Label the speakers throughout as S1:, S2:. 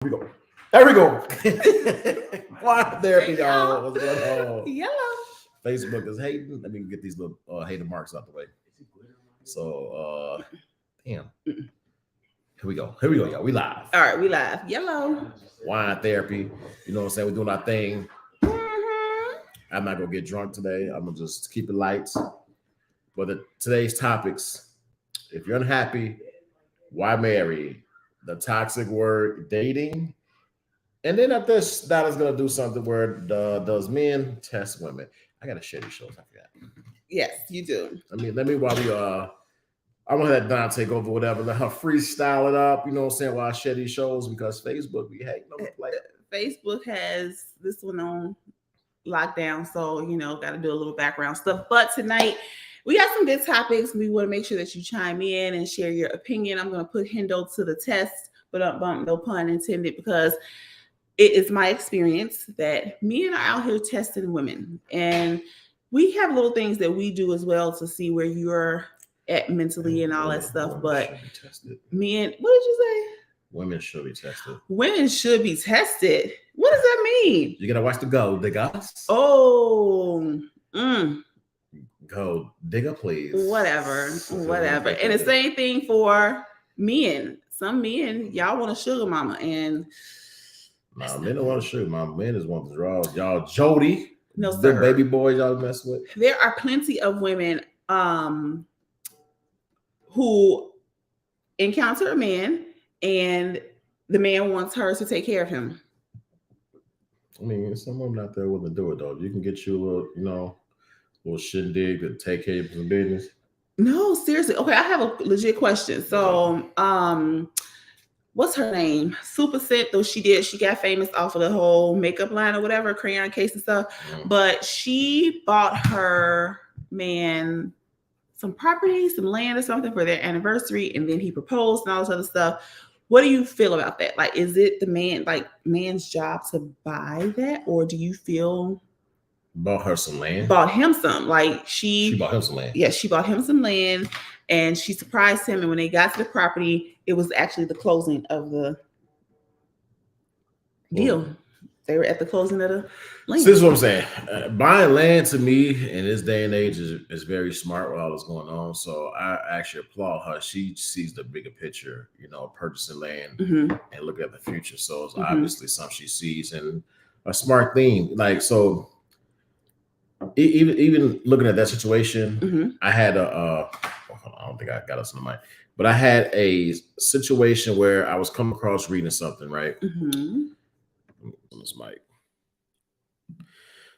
S1: we go. There we go. Why therapy, y'all? What's going on?
S2: Yellow.
S1: Facebook is hating. Let me get these little hater marks out the way. So, damn. Here we go, y'all. We live.
S2: All right, we live. Yellow.
S1: Wine therapy. You know what I'm saying? We're doing our thing.
S2: Mm-hmm.
S1: I'm not gonna get drunk today. I'm gonna just keep it light. But today's topics: if you're unhappy, why marry? The toxic word dating. And then after this, Donna's gonna do something where does men test women? I gotta share these shows. I forgot.
S2: Yes, you do.
S1: Let me while we I'm gonna let Don take over whatever. Let her freestyle it up. You know what I'm saying? While I share these shows because Facebook, we hate no play.
S2: Facebook has this one on lockdown, so got to do a little background stuff. But tonight we got some good topics. We want to make sure that you chime in and share your opinion. I'm gonna put Hendo to the test, but no pun intended, because it is my experience that men are out here testing women, and we have little things that we do as well to see where you're at mentally and all that stuff. But men, what did you say?
S1: Women should be tested.
S2: Women should be tested. What does that mean?
S1: You gotta watch the Gold Diggers.
S2: Oh,
S1: Gold Digger, please.
S2: Whatever. And the same thing for men. Some men, y'all want a sugar mama, and
S1: nah, men don't want to shoot. My men just want to draw. Y'all Jody.
S2: No,
S1: the
S2: sir.
S1: Baby boys y'all mess with.
S2: There are plenty of women who encounter a man and the man wants her to take care of him.
S1: I mean, some women out there willing to do it though. You can get you a little, little shindig to take care of some business.
S2: No, seriously. Okay, I have a legit question. So, what's her name? Super Scent, though she got famous off of the whole makeup line or whatever, crayon case and stuff. Mm. But she bought her man some property, some land or something for their anniversary, and then he proposed and all this other stuff. What do you feel about that? Like, is it the man's job to buy that, or do you feel
S1: bought her some land?
S2: Bought him some. Like she
S1: bought him some land.
S2: Yeah, she bought him some land, and she surprised him. And when they got to the property, it was actually the closing of the deal. They were at the closing of the land.
S1: So this is what I'm saying. Buying land to me in this day and age is very smart with all that's going on. So I actually applaud her. She sees the bigger picture, purchasing land and looking at the future. So it's obviously something she sees and a smart thing. Like, so even looking at that situation, I had I don't think I got us on the mic, but I had a situation where I was coming across reading something, right? On this mic.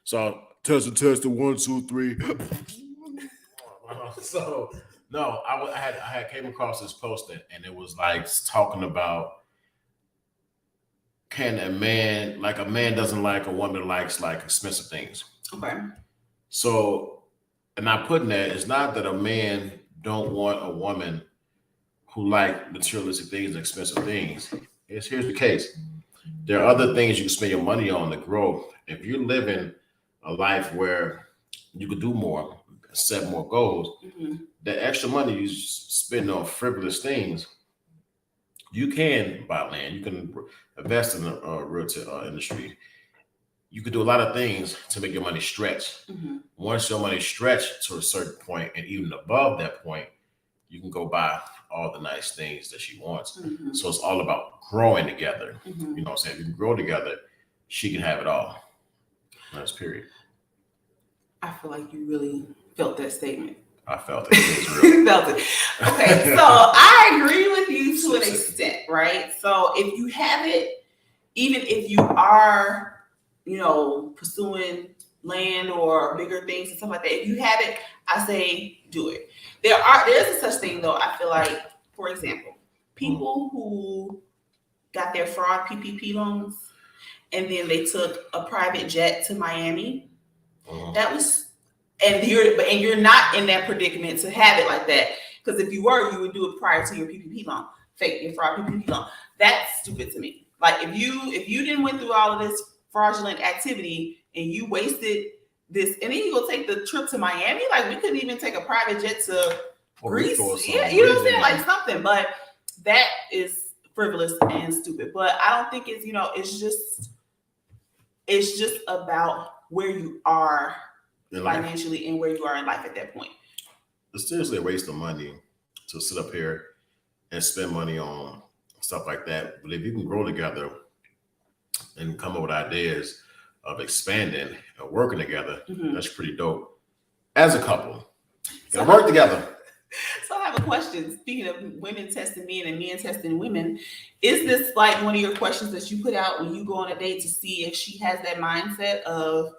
S1: So test it 1, 2, 3. So no, I had came across this posting, and it was like talking about can a man doesn't like a woman likes like expensive things.
S2: Okay.
S1: So, and I put in that, it's not that a man don't want a woman who like materialistic things and expensive things. Here's the case. There are other things you can spend your money on to grow. If you're living a life where you could do more, set more goals, that extra money you spend on frivolous things, you can buy land. You can invest in the real estate industry. You could do a lot of things to make your money stretch. Once your money stretch to a certain point, and even above that point, you can go buy all the nice things that she wants. So it's all about growing together. You know what I'm saying? If you can grow together, she can have it all. That's period.
S2: I feel like you really felt that statement.
S1: I felt it. You
S2: felt it. Okay, so I agree with you to an extent, right? So if you have it, even if you are pursuing land or bigger things and stuff like that, if you have it, I say do it. There's a such thing though. I feel like, for example, people who got their fraud PPP loans and then they took a private jet to Miami. That was, and you're not in that predicament to have it like that, because if you were, you would do it prior to your PPP loan, fake your fraud PPP loan. That's stupid to me. Like if you didn't went through all of this fraudulent activity and you wasted this, and then you go take the trip to Miami. Like we couldn't even take a private jet to Greece. Yeah, you know what I'm saying? Like something, but that is frivolous and stupid. But I don't think it's, it's just about where you are financially and where you are in life at that point.
S1: It's seriously a waste of money to sit up here and spend money on stuff like that. But if you can grow together and come up with ideas of expanding and working together, that's pretty dope. As a couple, you gotta work together.
S2: So I have a question. Speaking of women testing men and men testing women, is this like one of your questions that you put out when you go on a date to see if she has that mindset of?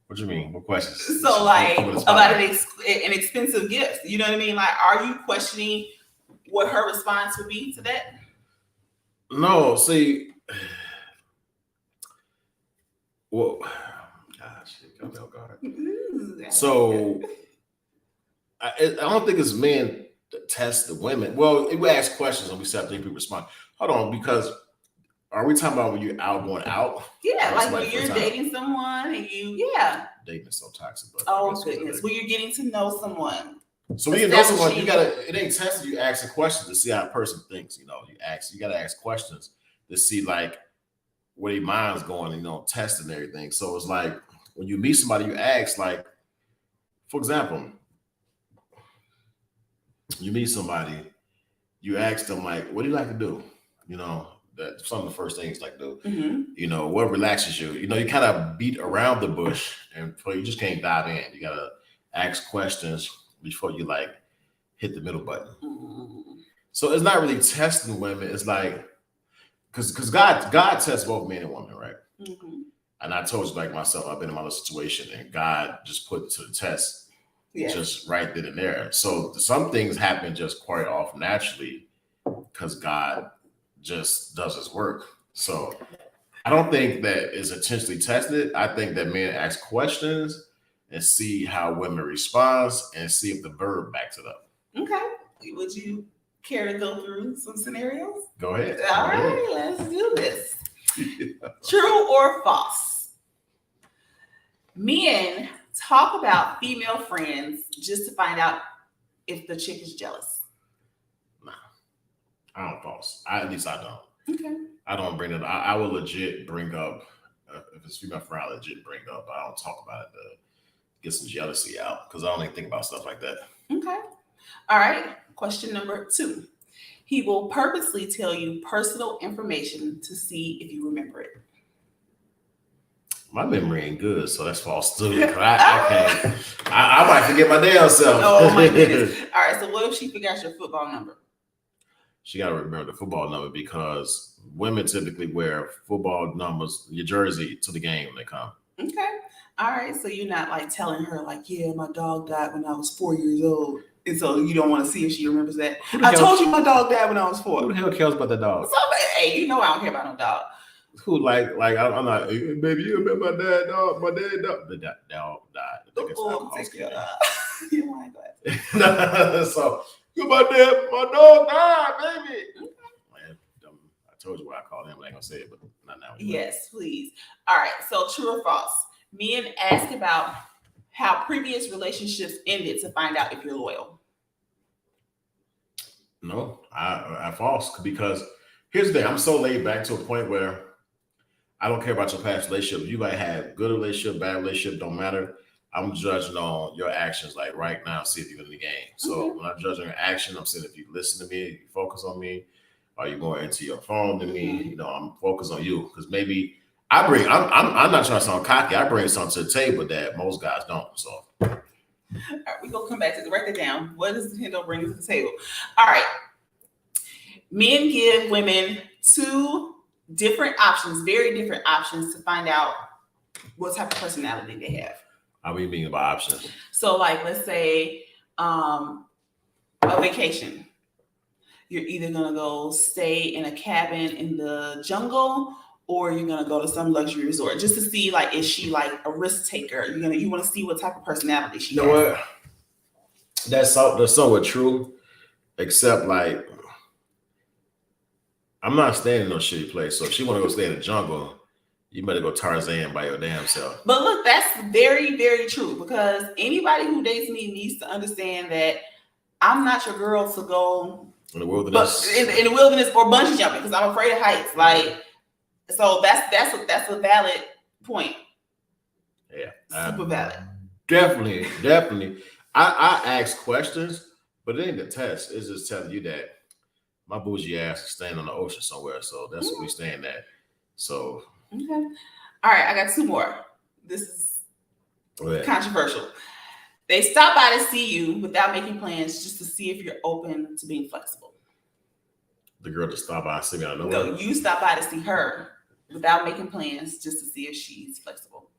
S1: What you mean? What questions?
S2: So like about an expensive gift. You know what I mean? Like, are you questioning what her response would be to that?
S1: No, see. Well, gosh, so I don't think it's men that test the women. Well, we ask questions and we see how people respond. Hold on, because are we talking about when you're going out?
S2: Yeah, like when you're dating someone and
S1: dating is so toxic. But
S2: oh goodness, when you're getting to know someone.
S1: So when you know someone, it ain't testing. You ask a question to see how a person thinks. You gotta ask questions to see like where their mind's going, testing everything. So it's like when you meet somebody, you ask, like, for example, you meet somebody, you ask them like, what do you like to do? That's some of the first things like do. What relaxes you? You kind of beat around the bush and you just can't dive in. You gotta ask questions before you like hit the middle button. So it's not really testing women. It's like because God tests both men and women, right? And I told you, like myself, I've been in my situation and God just put it to the test just right then and there. So some things happen just quite off naturally because God just does his work. So I don't think that is intentionally tested. I think that men ask questions and see how women respond and see if the verb backs it up.
S2: Okay. Would you care to go through some scenarios?
S1: Go ahead.
S2: All right, let's do this. True or false? Men talk about female friends just to find out if the chick is jealous.
S1: No, I don't false. At least I don't.
S2: Okay.
S1: I don't bring it up. I will legit bring up, if it's female friend, I legit bring it up. I don't talk about it to get some jealousy out because I don't even think about stuff like that.
S2: Okay. All right. Question number 2. He will purposely tell you personal information to see if you remember it.
S1: My memory ain't good, so that's false too. I can't. I might forget my damn self.
S2: Oh my goodness. All right. So what if she forgot your football number?
S1: She got to remember the football number because women typically wear football numbers, your jersey, to the game when they come.
S2: Okay. All right. So you're not like telling her like, yeah, my dog died when I was 4 years old. And so you don't want to see if she remembers that. I told you my dog died when I was 4.
S1: Who the hell cares about the dog?
S2: So, hey, I don't care about no dog.
S1: Who like I'm not, hey, baby, you remember my dad dog? My dad dog. The dog died. I think it's so my dog died, baby. Man, I told you what I called him. I ain't gonna say it, but not now.
S2: Yes, please. All right. So true or false? Men ask about how previous relationships ended to find out if you're loyal.
S1: No, I false because here's the thing. I'm so laid back to a point where I don't care about your past relationship. You might have good relationship, bad relationship, don't matter. I'm judging on your actions like right now, see if you're in the game. So when I'm judging your action, I'm saying if you listen to me, you focus on me, are you going into your phone to me? I'm focused on you because maybe I'm not trying to sound cocky. I bring something to the table that most guys don't. So
S2: all right, we're gonna come back to write that down. What does Hendo bring to the table? All right. Men give women 2 different options, very different options to find out what type of personality they have.
S1: How do you mean by options?
S2: So like let's say a vacation. You're either gonna go stay in a cabin in the jungle or you're gonna go to some luxury resort just to see like is she like a risk taker? You want to see what type of personality she has.
S1: What? That's somewhat true, except like I'm not staying in no shitty place. So if she want to go stay in the jungle, you better go Tarzan by your damn self.
S2: But look, that's very, very true because anybody who dates me needs to understand that I'm not your girl to go
S1: In the wilderness.
S2: But in the wilderness or bungee jumping, because I'm afraid of heights. Like, so that's a valid point.
S1: Yeah.
S2: Super valid.
S1: Definitely. I ask questions, but it ain't the test. It's just telling you that my bougie ass is staying on the ocean somewhere. So that's what we staying at. So
S2: okay. All right, I got two more. This is controversial. They stop by to see you without making plans just to see if you're open to being flexible.
S1: The girl just stopped by and see me out of
S2: No,
S1: nowhere.
S2: you stop by to see her without making plans just to see if she's flexible.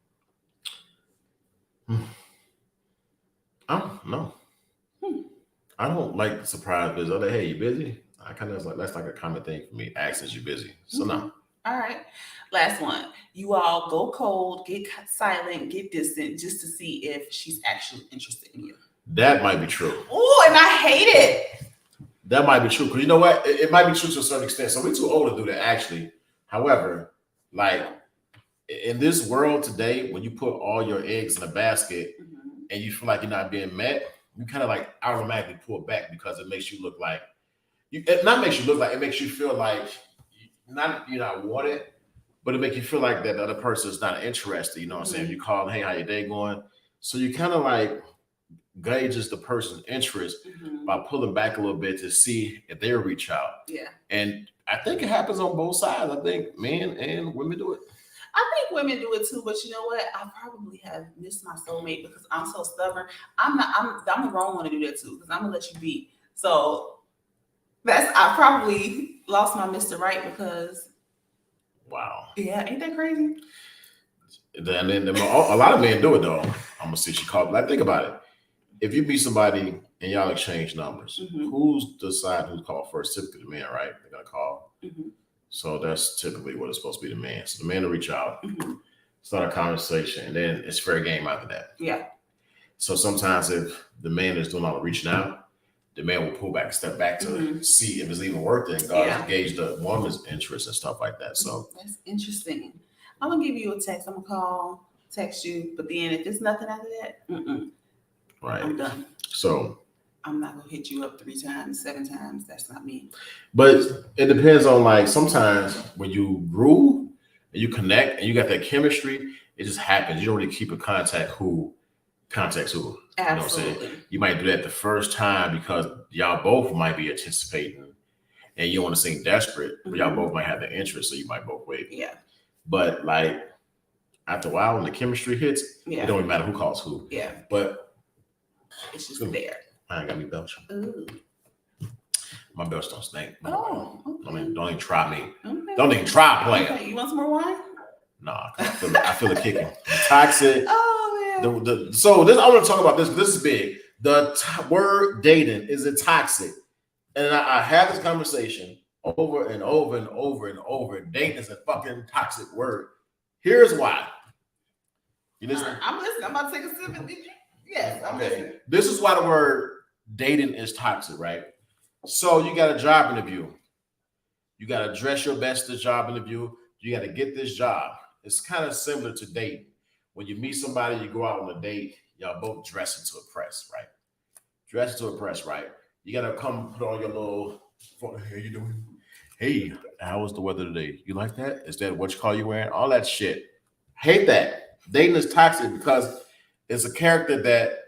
S1: No. I don't like the surprise visits. Like, hey, you busy? I kind of like that's like a common thing for me. Asking you busy. So no.
S2: All right. Last one. You all go cold, get silent, get distant just to see if she's actually interested in you.
S1: That might be true.
S2: Oh, and I hate it.
S1: That might be true. Because you know what? It might be true to a certain extent. So we're too old to do that, actually. However, like in this world today, when you put all your eggs in a basket and you feel like you're not being met, you kind of like automatically pull back because it makes you look like it makes you feel like you're not wanted, but it makes you feel like that the other person is not interested. You know what I'm saying? You call, hey, how your day going? So you kind of like gauges the person's interest by pulling back a little bit to see if they'll reach out.
S2: Yeah.
S1: And I think it happens on both sides. I think men and women do it.
S2: I think women do it too, but you know what? I probably have missed my soulmate because I'm so stubborn. I'm the wrong one to do that too because I'm gonna let you be. So I probably lost my Mr. Right because.
S1: Wow.
S2: Yeah, ain't that crazy?
S1: And then a lot of men do it though. I'm gonna see she called. Like think about it. If you meet somebody and y'all exchange numbers, who's decide who's called first? Typically the man, right? They're gonna call. So that's typically what it's supposed to be the man. So the man will reach out, start a conversation, and then it's fair game after that.
S2: Yeah.
S1: So sometimes if the man is doing all the reaching out, the man will pull back, step back to see if it's even worth it. And God gauge the woman's interest and stuff like that. So
S2: that's interesting. I'm gonna give you a text. I'm gonna call, text you, but then if it's nothing after that,
S1: right,
S2: I'm done.
S1: So
S2: I'm not gonna hit you up 3 times, 7 times. That's not me.
S1: But it depends on like sometimes when you groove and you connect and you got that chemistry, it just happens. You don't really keep in contact who contacts who.
S2: Absolutely.
S1: You know what I'm saying? You might do that the first time because y'all both might be anticipating and you don't want to seem desperate, but y'all both might have the interest, so you might both wait.
S2: Yeah.
S1: But like after a while, when the chemistry hits, it don't even matter who calls who.
S2: Yeah.
S1: But
S2: it's just there.
S1: I ain't got me belch.
S2: Ooh.
S1: My belch don't stink.
S2: Oh, okay.
S1: Don't even try me.
S2: Okay.
S1: Don't even try playing.
S2: Okay. You want some more wine?
S1: Nah, I feel it kicking. Toxic.
S2: Oh man.
S1: So this I want to talk about this. This is big. The word dating is it toxic? And I have this conversation over and over and over and over. Dating is a fucking toxic word. Here's why. You listening?
S2: I'm listening. I'm about to take a sip. Yes. I'm listening.
S1: This is why the word dating is toxic, right? So you got a job interview. You got to dress your best to job interview. You got to get this job. It's kind of similar to dating. When you meet somebody, you go out on a date, y'all both dressing to impress, right? Dressing to impress, right? You got to come put on your little, how you doing? Hey, how was the weather today? You like that? Is that what you call you wearing? All that shit. Hate that. Dating is toxic because it's a character that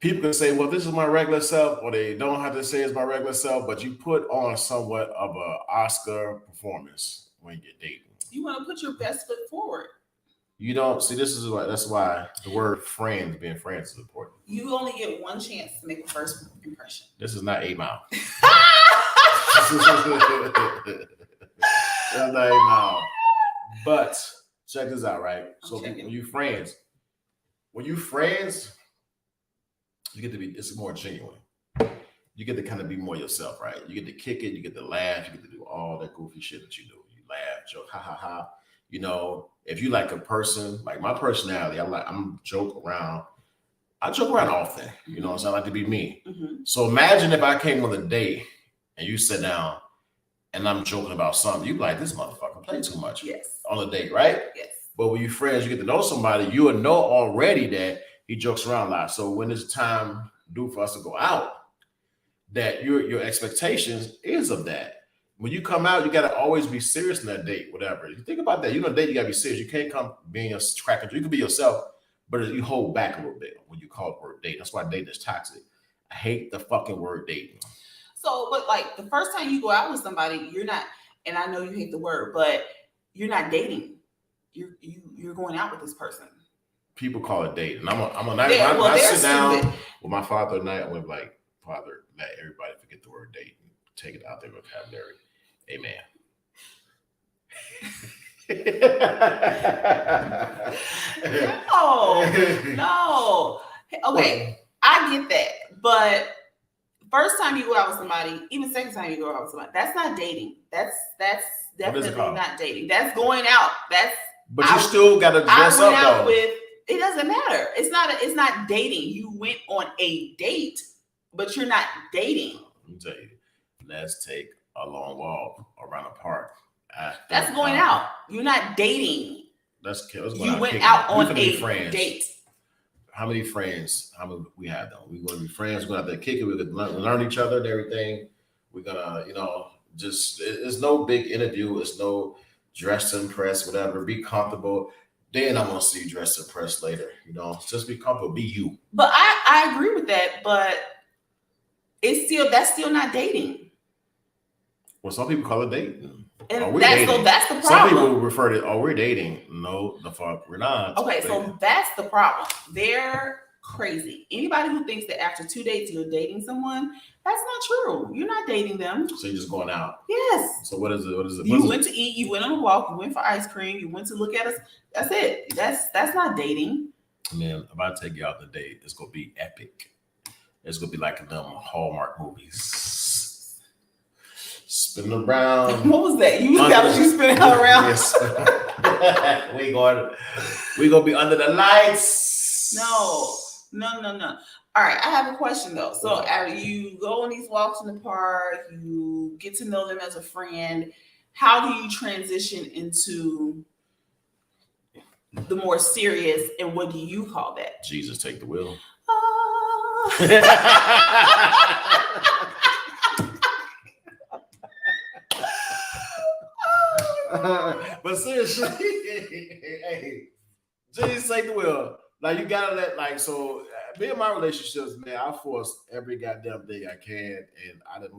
S1: people can say, well, this is my regular self, or they don't have to say it's my regular self, but you put on somewhat of an Oscar performance when you're dating.
S2: You want to put your best foot forward.
S1: You don't see that's why the word friends, being friends is important.
S2: You only get one chance to make a first impression.
S1: This is not 8 Mile. That's not 8 Mile. But check this out, right? So when you friends, you get to be, it's more genuine. You get to kind of be more yourself, right? You get to kick it, you get to laugh, you get to do all that goofy shit that you do. You laugh, joke, ha ha ha. You know, if you like a person, like my personality, I'm joke around. I joke around often, you know, so I like to be me. So imagine if I came on a date and you sit down and I'm joking about something, you'd be like, this motherfucker play too much.
S2: Yes.
S1: On a date, right?
S2: Yes.
S1: But when you friends, you get to know somebody, you will know already that he jokes around a lot. So when it's time due for us to go out, that your expectations is of that. When you come out, you gotta always be serious in that date, whatever. You think about that. You know, date, you gotta be serious. You can't come being a cracker. You can be yourself, but you hold back a little bit when you call it word date. That's why dating is toxic. I hate the fucking word dating.
S2: So, but like the first time you go out with somebody, you're not, and I know you hate the word, but you're not dating. You're going out with this person.
S1: People call it dating. I'm a night.
S2: Yeah,
S1: when
S2: well,
S1: I
S2: they're
S1: sit down
S2: stupid.
S1: with my father at night, I went like, Father, let everybody forget the word date and take it out their vocabulary. Amen.
S2: No. Okay, I get that, but first time you go out with somebody, even second time you go out with somebody, that's not dating. That's
S1: What is it
S2: definitely
S1: called?
S2: not dating. That's going out. That's
S1: But you still gotta dress
S2: I went
S1: up
S2: out
S1: though.
S2: with. It doesn't matter. It's not dating. You went on a date, but you're not dating.
S1: Let me tell you, let's take a long walk around the park.
S2: That's going out. You're not dating.
S1: Let's go
S2: You
S1: out
S2: went
S1: kicking
S2: out
S1: it. We
S2: on
S1: finna be
S2: a
S1: friends.
S2: date.
S1: How many friends? How many we have though? We're gonna be friends. We're gonna have to kick it. We're gonna learn each other and everything. We're gonna, just it's no big interview. It's no dress to impress, whatever. Be comfortable. Then I'm gonna see you dress to impress later. Just be comfortable. Be you.
S2: But I agree with that, but that's still not dating.
S1: Well, some people call it dating.
S2: And
S1: Are we
S2: that's
S1: dating?
S2: that's the
S1: Some
S2: problem.
S1: people refer to, oh, we're dating. No, the fuck, we're not.
S2: Okay,
S1: dating.
S2: so that's the problem. They're crazy. Anybody who thinks that after 2 dates you're dating someone, that's not true. You're not dating them.
S1: So you're just going out.
S2: Yes.
S1: So what is it? What is it?
S2: You went to eat, you went on a walk, you went for ice cream, you went to look at us. That's it. That's not dating.
S1: Man, if I take you out on a date, it's gonna be epic. It's gonna be like in them Hallmark movies. Spinning around.
S2: What was that? That was you spinning her around?
S1: Yes. we gonna be under the lights.
S2: No. All right, I have a question though. So after you go on these walks in the park, you get to know them as a friend. How do you transition into the more serious, and what do you call that?
S1: Jesus, take the wheel. But seriously, hey, Jesus, take the wheel. Like, you gotta me and my relationships, man, I forced every goddamn thing I can, and I didn't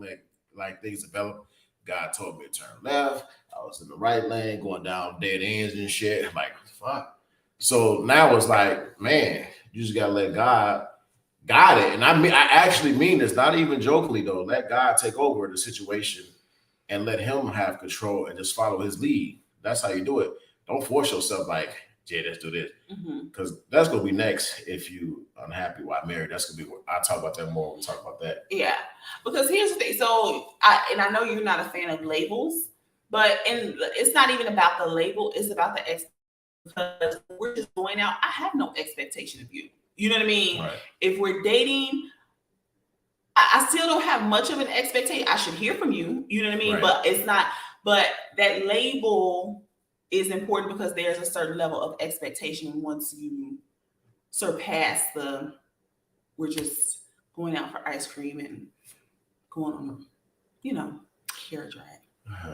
S1: let things develop. God told me to turn left. I was in the right lane, going down dead ends and shit. I'm like, fuck. So now it's like, man, you just gotta let God guide it. And I actually mean this, not even jokingly though. Let God take over the situation and let Him have control and just follow His lead. That's how you do it. Don't force yourself like, yeah, let's do this. Because that's gonna be next if you unhappy while married. That's gonna be. I'll talk about that more when we talk about that.
S2: Yeah, because here's the thing. So I know you're not a fan of labels, but it's not even about the label. It's about the because we're just going out. I have no expectation of you. You know what I mean?
S1: Right.
S2: If we're dating, I still don't have much of an expectation. I should hear from you. You know what I mean?
S1: Right.
S2: But it's not. But that label is important because there's a certain level of expectation once you surpass we're just going out for ice cream and going on carriage ride.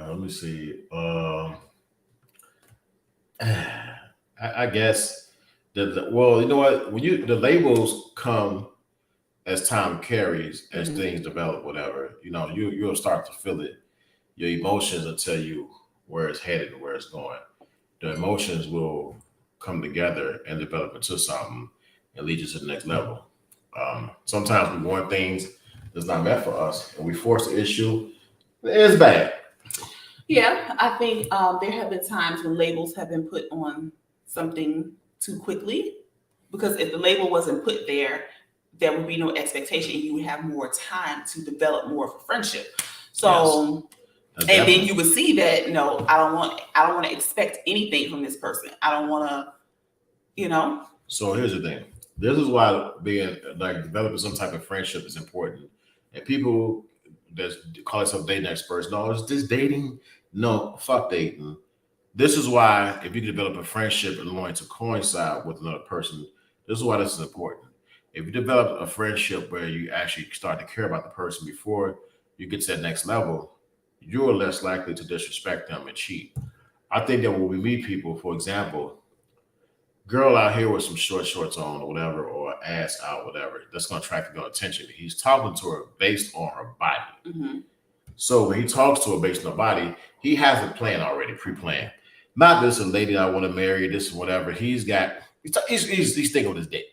S1: Let me see. I guess well, you know what? When the labels come as time carries, as things develop, whatever, you'll start to feel it. Your emotions will tell you where it's headed and where it's going. The emotions will come together and develop into something and lead you to the next level. Sometimes we want things that's not meant for us, and we force the issue. It's bad.
S2: Yeah, I think there have been times when labels have been put on something too quickly, because if the label wasn't put there, there would be no expectation. You would have more time to develop more of a friendship. So, yes. And then you would see that, no, I don't want to expect anything from this person. I don't want to,
S1: So here's the thing. This is why being developing some type of friendship is important. And people that call themselves dating experts, no, it's just dating. No, fuck dating. This is why if you can develop a friendship and want to coincide with another person, this is why this is important. If you develop a friendship where you actually start to care about the person before you get to that next level, you're less likely to disrespect them and cheat. I think that when we meet people, for example, girl out here with some short shorts on or whatever, or ass out, whatever, that's gonna attract your attention. He's talking to her based on her body.
S2: Mm-hmm.
S1: So when he talks to her based on her body, he has a plan already, pre-planned. Not this a lady I want to marry, this and whatever. He's thinking with his dick.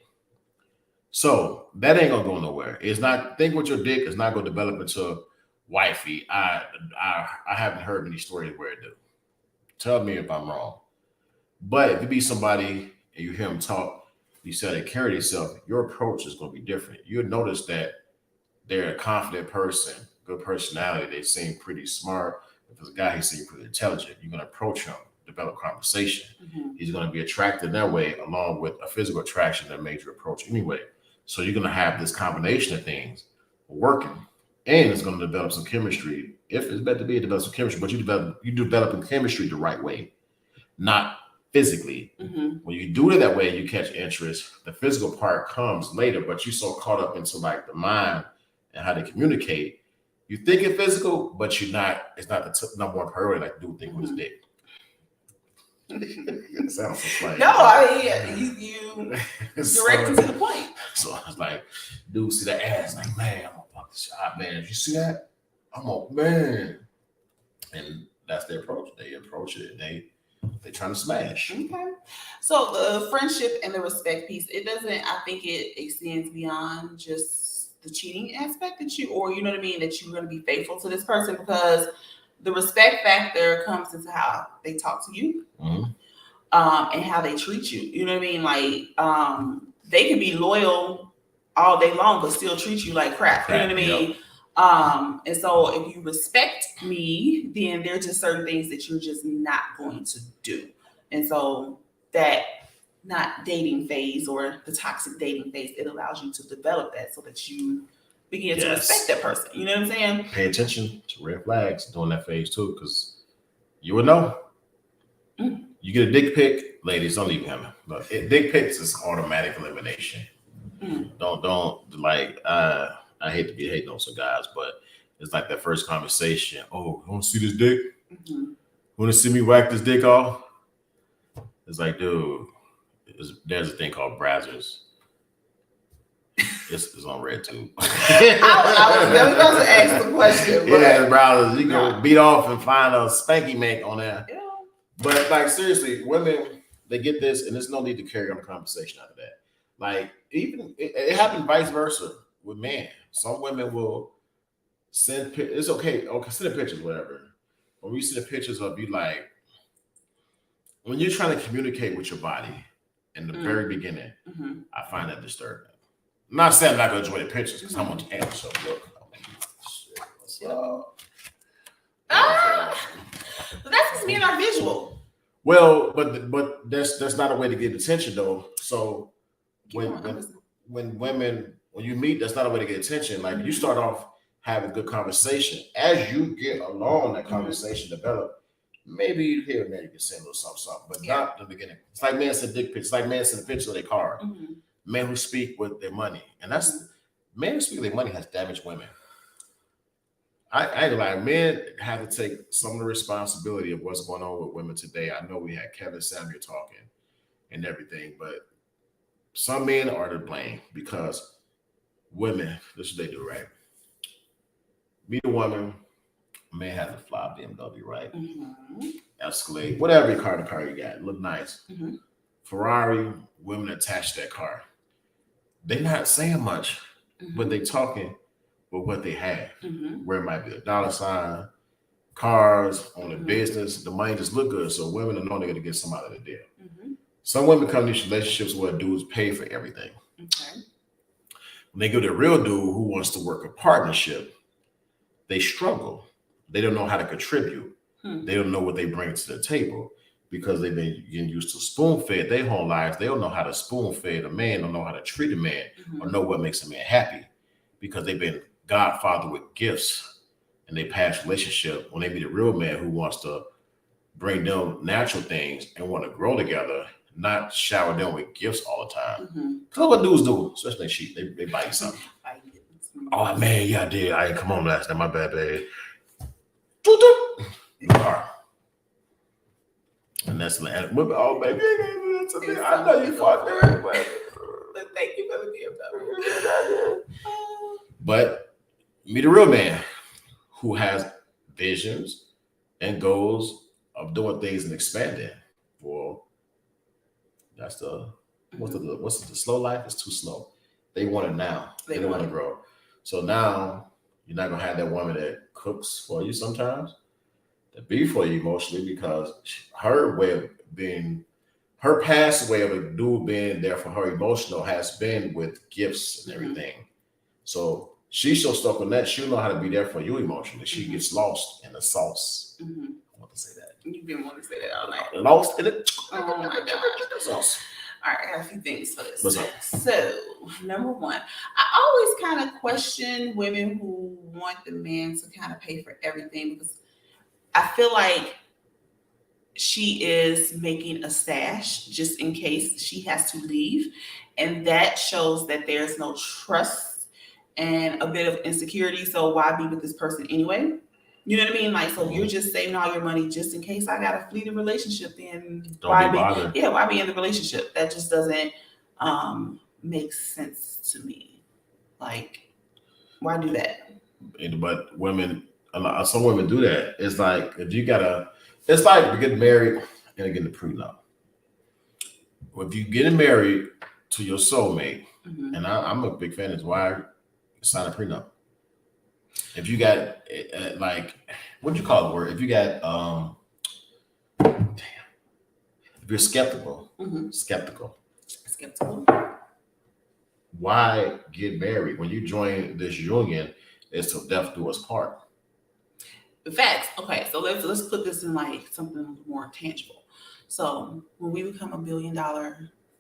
S1: So that ain't gonna go nowhere. It's not think with your dick is not gonna develop into wifey. I haven't heard many stories where it do. Tell me if I'm wrong. But if you be somebody and you hear them talk, you say they carry themselves, your approach is gonna be different. You'll notice that they're a confident person, good personality. They seem pretty smart. If it's a guy, he seems pretty intelligent. You're gonna approach him, develop conversation.
S2: Mm-hmm.
S1: He's gonna be attracted that way, along with a physical attraction that made you approach anyway. So you're gonna have this combination of things working, and it's gonna develop some chemistry. If it's meant to be, it develops some chemistry, but you developing chemistry the right way, not physically.
S2: Mm-hmm.
S1: When you do it that way, you catch interest. The physical part comes later, but you're so caught up into like the mind and how they communicate. You think it's physical, but you're not. It's not the number one priority like dude think with his dick. It sounds so funny.
S2: No, I mean you directed to the point.
S1: So I was like, dude, see that ass? Like, man, I'm gonna fuck this shot, man. If you see that, I'm a man. And that's their approach. They approach it. They trying to smash.
S2: Okay. So the friendship and the respect piece, it doesn't, I think it extends beyond just the cheating aspect that or you know what I mean, that you're going to be faithful to this person, because the respect factor comes into how they talk to you,
S1: mm-hmm.
S2: And how they treat you. You know what I mean? Like, they can be loyal all day long, but still treat you like crap. You know what I mean?
S1: Yep.
S2: And so if you respect me, then there's just certain things that you're just not going to do. And so that not dating phase or the toxic dating phase, it allows you to develop that so that you begin to respect that person. You know what I'm saying?
S1: Pay attention to red flags during that phase too, because you would know. Mm. You get a dick pic, ladies, don't leave him. Look, dick pics is automatic elimination. Mm. Don't like I hate to be hating on some guys, but it's like that first conversation. Oh, you want to see this dick? Mm-hmm. Want to see me whack this dick off? It's like, dude, there's a thing called Brazzers. It's on RedTube.
S2: I was going to ask the question. But
S1: yeah, Brazzers. You can beat off and find a spanky mate on there. Yeah. But like seriously, women, they get this, and there's no need to carry on the conversation after that. Like even it happened vice versa with men. Some women will send it's okay, send the pictures, whatever. When we send the pictures of you, like when you're trying to communicate with your body in the very beginning, I find that disturbing. I'm not saying I'm not gonna enjoy the pictures because I'm gonna have some look.
S2: But that's just being our visual.
S1: Well, but that's not a way to get attention though. So when women, when you meet, that's not a way to get attention. Like you start off having good conversation. As you get along, that conversation develop. Maybe here and there you can say a little something, but not the beginning. It's like men send dick pics. It's like men send a picture of their car. Mm-hmm. Men who speak with their money, and that's men who speak with their money has damaged women. I ain't like men have to take some of the responsibility of what's going on with women today. I know we had Kevin Samuel talking and everything, but some men are to blame because women, this is what they do, right? Meet a woman, a man has a fly BMW, right? Mm-hmm. Escalade, whatever car you got, look nice. Mm-hmm. Ferrari, women attach that car. They're not saying much, but they talking with what they have. Mm-hmm. Where it might be a dollar sign, cars, on the business, the money just look good. So women are knowing they're gonna get some out of the deal. Mm-hmm. Some women come to these relationships where dudes pay for everything. Okay. When they go to a real dude who wants to work a partnership, they struggle. They don't know how to contribute. They don't know what they bring to the table because they've been getting used to spoon-fed their whole lives. They don't know how to spoon-fed a man, don't know how to treat a man, or know what makes a man happy because they've been godfather with gifts in their past relationship. When they meet a real man who wants to bring them natural things and want to grow together, not shower them with gifts all the time.
S2: Mm-hmm.
S1: Cause what dudes do, especially they cheat, they buy you something. Oh man, yeah, I did. I ain't come on last night. My bad, babe. You are. And that's like, oh baby, I know you fought there,
S2: but thank you for the gift.
S1: But meet a real man who has visions and goals of doing things and expanding. Well, that's what's the slow life? It's too slow. They want it now. They don't want to grow. So now you're not gonna have that woman that cooks for you sometimes, that be for you emotionally, because her way of being, her past way of a dude being there for her emotional has been with gifts and everything. So she's so stuck on that, she'll know how to be there for you emotionally. She gets lost in the sauce. I want to say that.
S2: You've been wanting to say that all night.
S1: Lost in it.
S2: Oh my gosh.
S1: Sauce.
S2: All right, I got a few things for this.
S1: What's up?
S2: So, number one, I always kind of question women who want the man to kind of pay for everything, because I feel like she is making a stash just in case she has to leave. And that shows that there's no trust and a bit of insecurity. So why be with this person anyway? You know what I mean? Like, so you're just saving all your money just in case I got a fleeting relationship, then why be in the relationship? That just doesn't make sense to me. Like, why do that?
S1: But women, some women do that. It's like, if you gotta, it's like you get married and getting a prenup. If you getting married to your soulmate, and I'm a big fan of why sign a prenup. If you got like, what do you call the word? If you got if you're skeptical, why get married? When you join this union, it's till death do us part.
S2: Facts. Okay, so let's put this in like something more tangible. So when we become $1 billion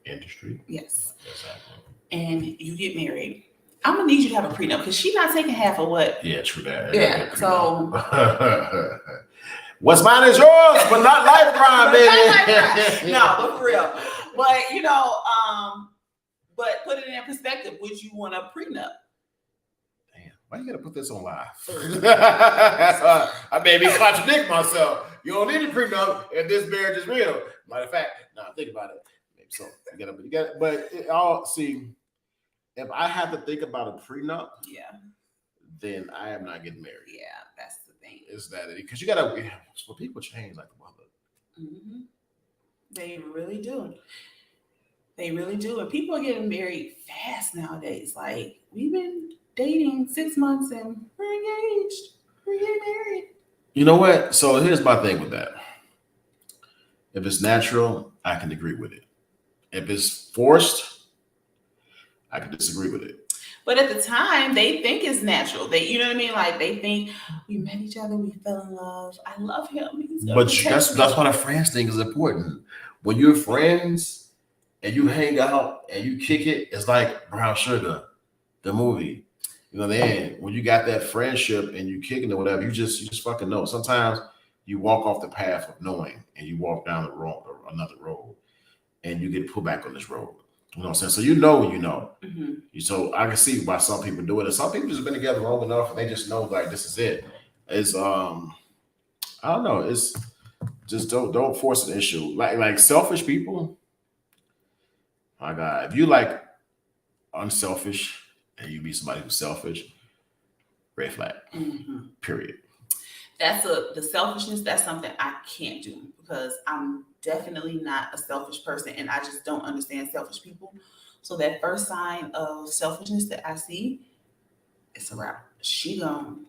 S1: industry,
S2: yes,
S1: exactly,
S2: and you get married, I'm gonna need you to have a prenup, because she's not taking half of what.
S1: Yeah, true that.
S2: Yeah. So
S1: what's mine is yours, but not life crime, baby.
S2: No, but for real. But but put it in perspective. Would you want a prenup?
S1: Damn, why you gotta put this on live? I maybe contradict myself. You don't need a prenup if this marriage is real. Matter of fact, think about it. Maybe so. You got it. But it all, see, if I have to think about a prenup, then I am not getting married.
S2: Yeah, that's the thing.
S1: Is that because you gotta? Well, people change like a mother.
S2: They really do. They really do. And people are getting married fast nowadays. Like, we've been dating 6 months and we're engaged. We're getting married.
S1: You know what? So here's my thing with that. If it's natural, I can agree with it. If it's forced, I can disagree with it.
S2: But at the time, they think it's natural. You know what I mean? Like, they think we met each other, we fell in love. I love him.
S1: But that's why the friends thing is important. When you're friends and you hang out and you kick it, it's like Brown Sugar, the movie. You know, then when you got that friendship and you kicking it or whatever, you just fucking know. Sometimes you walk off the path of knowing and you walk down the road or another road, and you get put back on this road. You know what I'm saying? So you know when you know. So I can see why some people do it. And some people just been together long enough and they just know, like, this is it. It's I don't know. It's just don't force an issue. Like selfish people. My God, if you like unselfish and you be somebody who's selfish, red flag. Period.
S2: That's the selfishness. That's something I can't do, because I'm definitely not a selfish person, and I just don't understand selfish people. So that first sign of selfishness that I see, it's a wrap. She gone.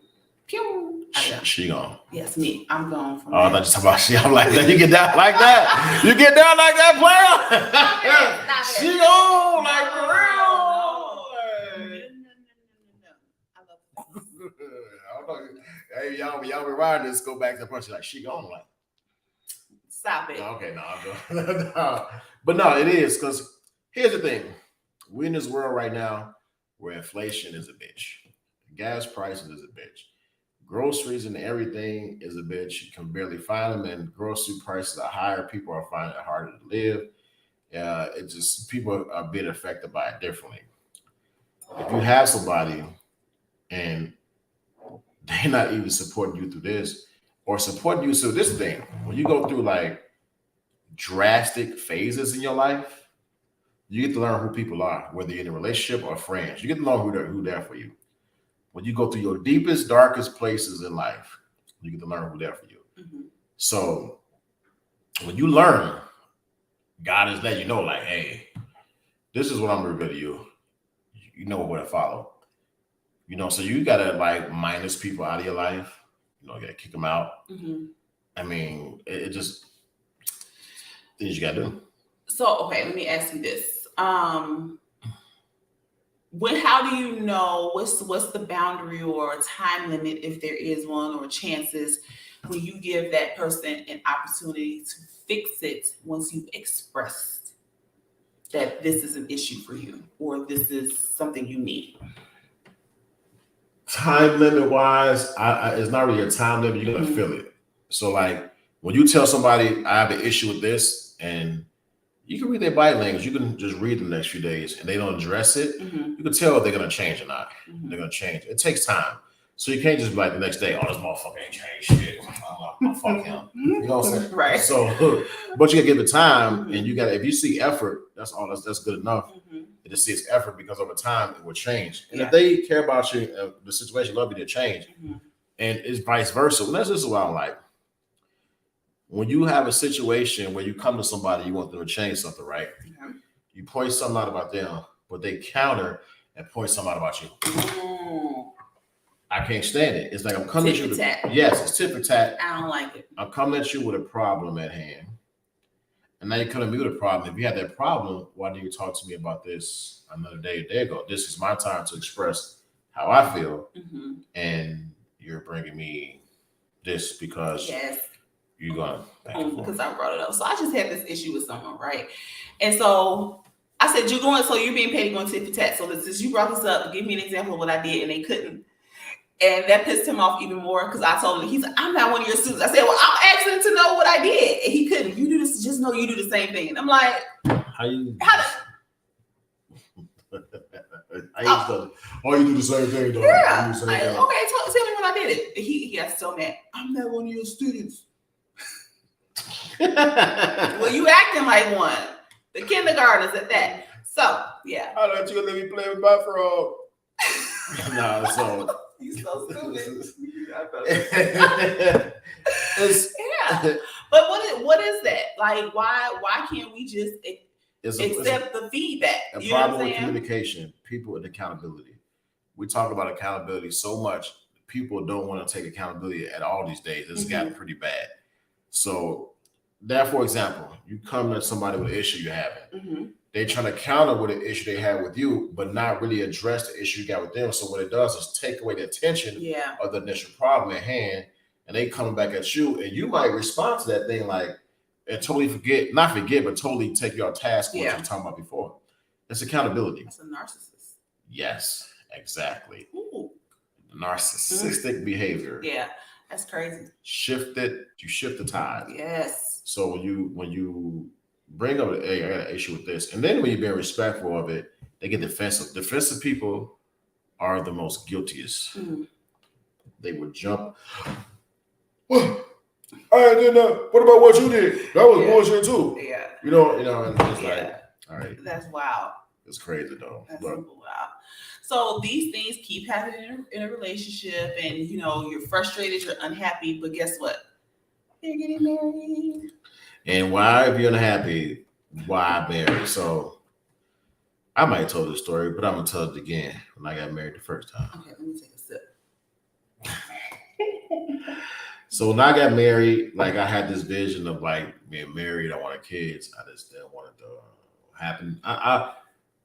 S2: Pew.
S1: She gone.
S2: Yes, me. I'm gone from
S1: I'm not just talking about she. I'm like that. You get down like that. You get down like that, player. She gone like for real. I don't know. Hey, y'all rewind this. Go back to the point. She's like, she gone like.
S2: Stop it.
S1: Okay, no, I'm going. No. But no, it is, because here's the thing. We're in this world right now where inflation is a bitch. Gas prices is a bitch. Groceries and everything is a bitch. You can barely find them, and grocery prices are higher. People are finding it harder to live. It just people are being affected by it differently. If you have somebody and they're not even supporting you through this, or supporting you, so this thing, when you go through like drastic phases in your life, you get to learn who people are, whether you're in a relationship or friends. You get to know who there for you. When you go through your deepest, darkest places in life, you get to learn who there for you.
S2: Mhm.
S1: So when you learn, God is letting you know, like, hey, this is what I'm gonna reveal to you. You know where to follow. So you gotta like minus people out of your life. You gotta kick them out.
S2: Mhm.
S1: I mean, it just things you gotta do.
S2: So, okay, let me ask you this. How do you know what's the boundary or time limit, if there is one, or chances when you give that person an opportunity to fix it once you've expressed that this is an issue for you or this is something you need?
S1: Time limit wise, it's not really a time limit. You're gonna
S2: Mhm.
S1: feel it. So like when you tell somebody I have an issue with this, and you can read their body language, you can just read them the next few days, and they don't address it.
S2: Mhm.
S1: You can tell if they're gonna change or not.
S2: Mhm.
S1: They're gonna change. It takes time. So you can't just be like the next day, oh, this motherfucker ain't changed shit. Oh, fuck him. You know what I'm saying?
S2: Right.
S1: So, but you gotta give it time,
S2: Mhm.
S1: and you gotta, if you see effort, that's all. That's good enough.
S2: Mhm.
S1: And to see its effort, because over time it will change. And
S2: Yeah.
S1: if they care about you, the situation, love you, to change.
S2: Mhm.
S1: And it's vice versa. And that's just what I like. When you have a situation where you come to somebody, you want them to change something, right?
S2: Mhm.
S1: You point something out about them, but they counter and point something out about you.
S2: Mm.
S1: I can't stand it. It's like I'm coming
S2: Tit
S1: at
S2: for
S1: you.
S2: tat.
S1: Yes, it's tit for tat.
S2: I don't like it.
S1: I'm coming at you with a problem at hand. And now you're coming to me with a problem. If you had that problem, why didn't you talk to me about this another day, a day ago? This is my time to express how I feel.
S2: Mhm.
S1: And you're bringing me this because
S2: Yes.
S1: you're going back and forth.
S2: Because I brought it up. So I just had this issue with someone, right? And so I said, you're being petty, going tit for tat. So since you brought this up, give me an example of what I did, and they couldn't. And that pissed him off even more because I told him, he's like, I'm not one of your students. I said, well, I'm asking to know what I did. And he couldn't. You do this, just know you do the same thing. And I'm like,
S1: How you
S2: how
S1: oh, you do the same thing, though.
S2: yeah.
S1: You do the same
S2: Like,
S1: thing.
S2: okay, tell me when I did it. He got so mad. I'm not one of your students. Well, you acting like one. The kindergartners at that. So, yeah.
S1: I let you let me play with my frog. No, so
S2: You so stupid.
S1: it's
S2: But what is that? Like, why can't we just accept the feedback?
S1: a
S2: You know what I'm
S1: problem with
S2: saying?
S1: communication, people, and accountability. We talk about accountability so much. People don't want to take accountability at all these days. It's gotten pretty bad. So that, for example, you come to somebody with an issue you're having.
S2: Mhm.
S1: They trying to counter with an issue they have with you, but not really address the issue you got with them. So what it does is take away the attention
S2: Yeah.
S1: of the initial problem at hand, and they coming back at you, and you might respond to that thing like and totally not forget, but totally take your task what you were talking about before. It's accountability.
S2: That's a narcissist.
S1: Yes, exactly.
S2: Ooh.
S1: Narcissistic behavior.
S2: Yeah, that's crazy.
S1: You shift the tide.
S2: Yes.
S1: So when you bring up, hey, I got an issue with this, and then when you're being respectful of it, they get defensive. Defensive people are the most guiltiest.
S2: Mm.
S1: They would jump. I did not. What about what you did? That was bullshit too.
S2: Yeah.
S1: You know, and it's like, all right.
S2: That's wild.
S1: It's crazy though.
S2: That's super wild. So these things keep happening in a relationship, and you're frustrated, you're unhappy, but guess what? They're getting married. And
S1: why, if you're unhappy, why marry? So I might have told this story, but I'm gonna tell it again when I got married the first time.
S2: Okay, let me take a sip.
S1: So when I got married, like I had this vision of like being married. I wanted kids. I just didn't want it to happen. I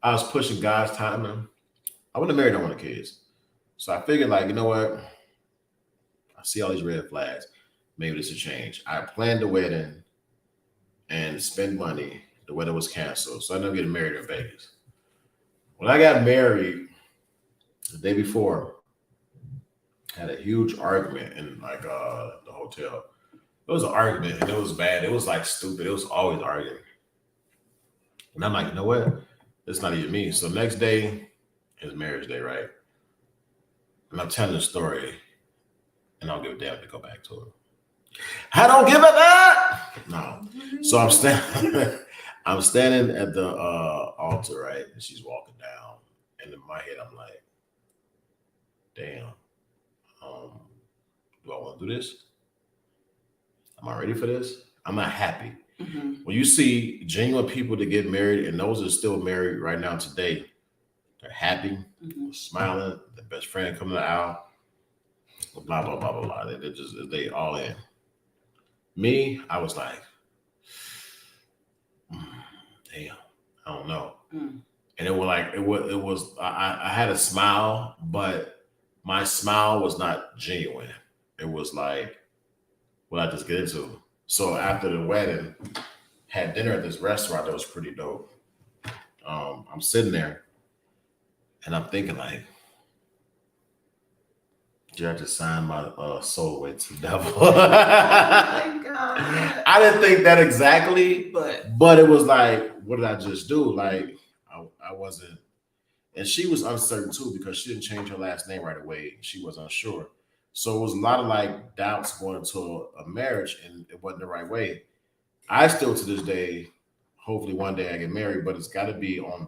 S1: was pushing God's timing. I wasn't married. I wanted kids. So I figured, like, you know what? I see all these red flags. Maybe this will change. I planned the wedding and spent money. The wedding was canceled, so I ended up getting married in Vegas. When I got married, the day before, had a huge argument in like the hotel. It was an argument and it was bad. It was like stupid. It was always arguing. And I'm like, you know what? It's not even me. So next day is marriage day, right? And I'm telling the story, and I don't give a damn to go back to it. I don't give a damn. No. So I'm standing. I'm standing at the altar, right? And she's walking down, and in my head, I'm like, damn. Do I want to do this? Am I ready for this? I'm not happy.
S2: Mm-hmm.
S1: When you see genuine people that get married, and those that are still married right now today, they're happy, smiling, their best friend coming out, blah, blah, blah, blah, blah. They all in. Me, I was like, damn, I don't know.
S2: Mm.
S1: And it was I had a smile, but my smile was not genuine. It was like, what I just get into. So after the wedding, had dinner at this restaurant that was pretty dope. I'm sitting there and I'm thinking like, did I just sign my soul away to the devil?
S2: Oh my God.
S1: I didn't think that exactly, but it was like, what did I just do? Like, I wasn't, and she was uncertain too because she didn't change her last name right away. She was unsure. So it was a lot of like doubts going into a marriage, and it wasn't the right way. I still to this day, hopefully one day I get married, but it's got to be on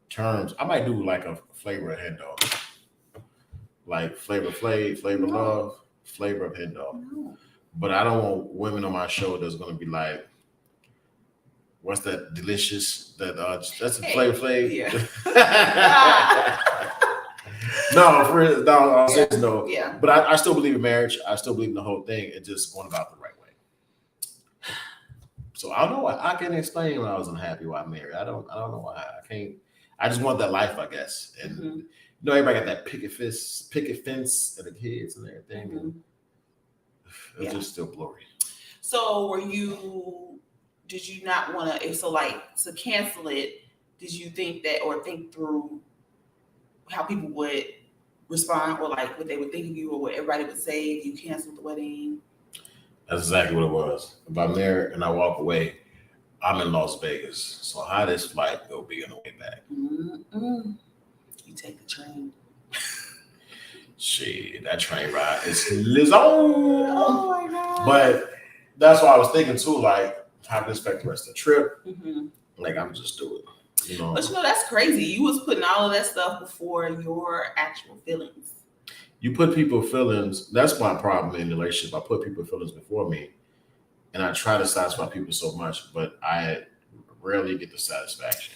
S1: terms. I might do like a flavor of hen dog, like flavor love, flavor of hen dog.
S2: No.
S1: But I don't want women on my show that's going to be like, what's that delicious? That's a flavor flavor.
S2: Yeah.
S1: No, I'll say no.
S2: Yeah.
S1: But I still believe in marriage. I still believe in the whole thing. It just going about the right way. So I don't know why. I can't explain why I was unhappy why I married. I don't know why. I can't. I just want that life, I guess. And you know, everybody got that picket fence, and the kids and everything.
S2: Mm-hmm.
S1: And it's just still blurry.
S2: So did you not want to cancel it? Did you think that or think through how people would respond or like what they would think of you or what everybody would say if you canceled the wedding? That's
S1: exactly what it was. If I'm there and I walk away, I'm in Las Vegas. So how this flight will be on the way back?
S2: Mm-mm. You take the train.
S1: Shit, that train ride is Lizzo.
S2: Oh my God.
S1: But that's what I was thinking too, like how to expect the rest of the trip.
S2: Mm-hmm.
S1: Like I'm just do it. You know?
S2: But that's crazy. You was putting all of that stuff before your actual feelings.
S1: You put people's feelings, that's my problem in the relationship. I put people's feelings before me. And I try to satisfy people so much, but I rarely get the satisfaction.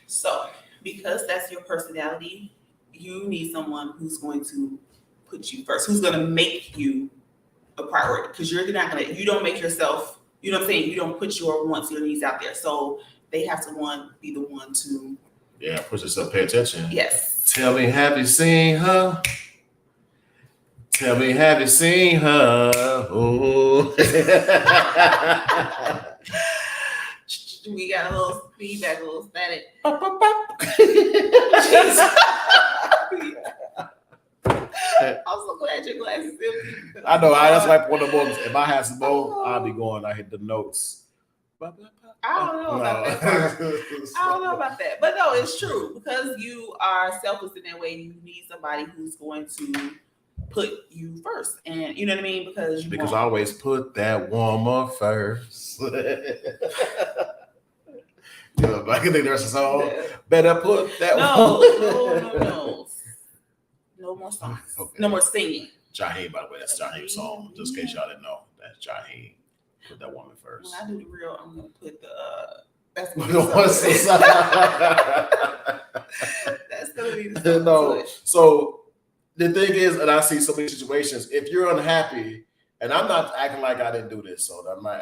S2: So because that's your personality, you need someone who's going to put you first, who's going to make you a priority. Because you don't make yourself, you know what I'm saying? You don't put your wants, your needs out there. So they have to be the one to.
S1: Yeah, push yourself, pay attention.
S2: Yes.
S1: Tell me, have you seen her? Tell me, have you seen her? Oh.
S2: We got a little feedback, a little static. I'm so glad your glasses empty.
S1: I know. That's like one of the moments. If I had some more, I'll be going. I hit the notes.
S2: I don't know about that part. I don't know about that. But no, it's true. Because you are selfless in that way, you need somebody who's going to put you first. And you know what I mean? Because
S1: I always put that woman first. You know, I can think there's a song. Yeah. Better put that
S2: No. No more songs. Okay. No more singing.
S1: Jaheim, by the way, that's Jaheim's song. Just in case y'all didn't know, that's Jaheim. Put that woman first.
S2: When I do the real, I'm gonna put the. That's gonna be the song.
S1: No. So the thing is, and I see so many situations. If you're unhappy, and I'm not acting like I didn't do this, so I'm not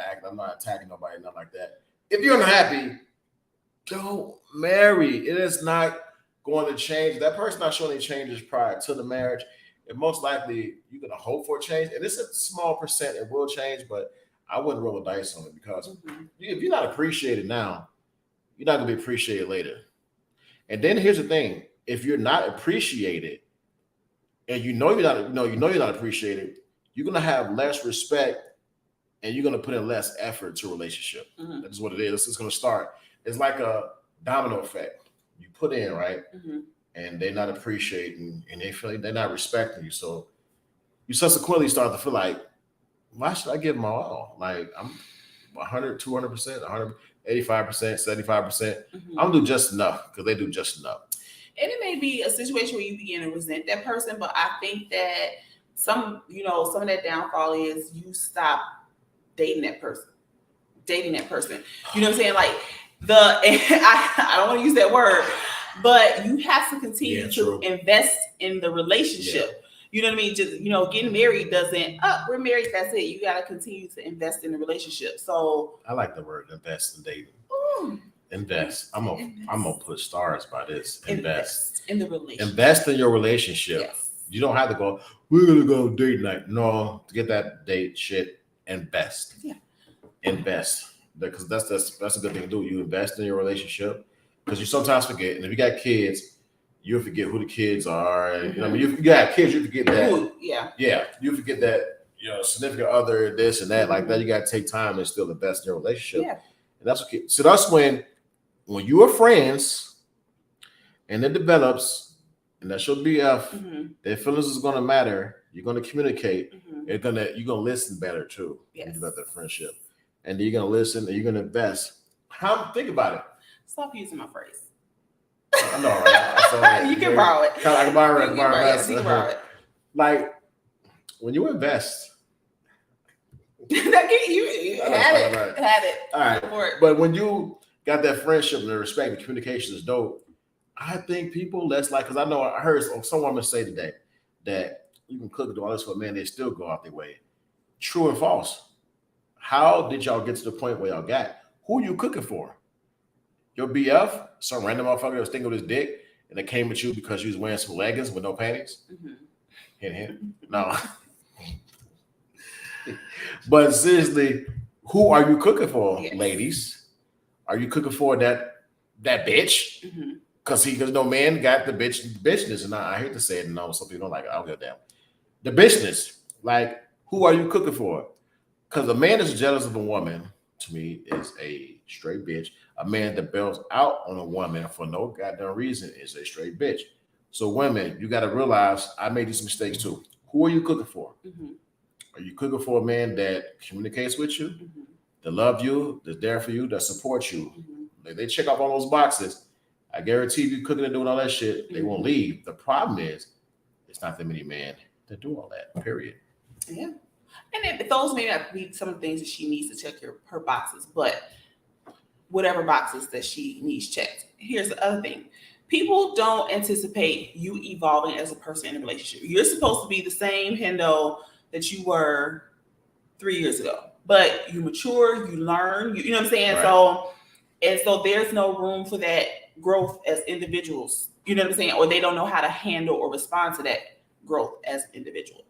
S1: attacking nobody, nothing like that. If you're unhappy, don't marry. It is not going to change. That person not showing any changes prior to the marriage. And most likely you're going to hope for a change. And it's a small percent, it will change, but I wouldn't roll a dice on it because if you're not appreciated now, you're not going to be appreciated later. And then here's the thing. If you're not appreciated and you know you're not appreciated, you're going to have less respect and you're going to put in less effort to a relationship. That's what it is. It's going to start. It's like domino effect. You put in, right?
S2: Mhm.
S1: And they're not appreciating and they feel like they're not respecting you. So you subsequently start to feel like, why should I give my all? Like I'm 100, 200%, 185%, 75%.
S2: Mhm.
S1: I'm do just enough because they do just enough.
S2: And it may be a situation where you begin to resent that person, but I think that some of that downfall is you stop dating that person. You know what I'm saying? Like I don't want to use that word, but you have to continue to invest in the relationship. You know what I mean? Just getting married doesn't. Oh, we're married. That's it. You got to continue to invest in the relationship. So
S1: I like the word invest in dating. Invest. I'm gonna put stars by this. Invest
S2: in the relationship.
S1: Invest in your relationship.
S2: Yes.
S1: You don't have to go. We're gonna go date night. No, to get that date shit. Invest.
S2: Yeah.
S1: Invest because that's a good thing to do. You invest in your relationship because you sometimes forget, and if you got kids, you forget who the kids are. And you got kids, you forget that. Yeah, you forget that significant other, this and that, like that. You got to take time and still invest in your relationship. Yeah, and that's okay. So that's when you are friends, and it develops, and that's your BF. Their feelings is going to matter. You're going to communicate. You're gonna listen better too. Yes. When you got that friendship, and you're gonna listen and you're gonna invest. Think about it.
S2: Stop using my phrase.
S1: I know, right?
S2: You can borrow it.
S1: I can borrow it.
S2: You can borrow it.
S1: Like when you invest.
S2: You had it.
S1: All right. But when you got that friendship and the respect and communication is dope, I think people less like, because I heard some woman say today that you can cook and do all this for a man, they still go out their way. True and false. How did y'all get to the point where y'all got? Who you cooking for? Your BF? Some random motherfucker that was thinking of his dick and they came at you because you was wearing some leggings with no panties? Hint, hint. No. But seriously, who are you cooking for, ladies? Are you cooking for that bitch? Because no man got the bitchness, and I hate to say it, and some people don't like it. I don't give a damn. The bitchness, like, who are you cooking for? Because a man that's jealous of a woman, to me, is a straight bitch. A man that bails out on a woman for no goddamn reason is a straight bitch. So women, you got to realize I made these mistakes too. Who are you cooking for? Are you cooking for a man that communicates with you, that love you, that's there for you, that supports you? They check off all those boxes. I guarantee you cooking and doing all that shit, they won't leave. The problem is, it's not that many men that do all that, period.
S2: Yeah. And those may not be some of the things that she needs to check her boxes, but whatever boxes that she needs checked. Here's the other thing. People don't anticipate you evolving as a person in a relationship. You're supposed to be the same Hendo that you were 3 years ago, but you mature, you learn, you know what I'm saying? Right. So there's no room for that growth as individuals, you know what I'm saying? Or they don't know how to handle or respond to that growth as an individual.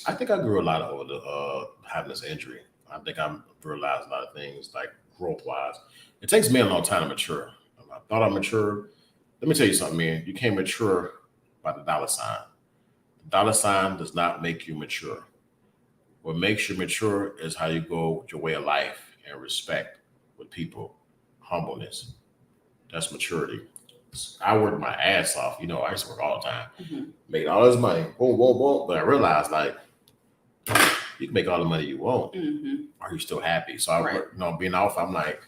S1: I think I grew a lot over having this injury. I think I realized a lot of things, like growth-wise. It takes me a long time to mature. I thought I matured. Let me tell you something, man. You can't mature by the dollar sign. The dollar sign does not make you mature. What makes you mature is how you go with your way of life and respect with people, humbleness. That's maturity. I worked my ass off. I used to work all the time, made all this money, boom, boom, boom. But I realized, like, you can make all the money you want. Are you still happy? So being off, I'm like,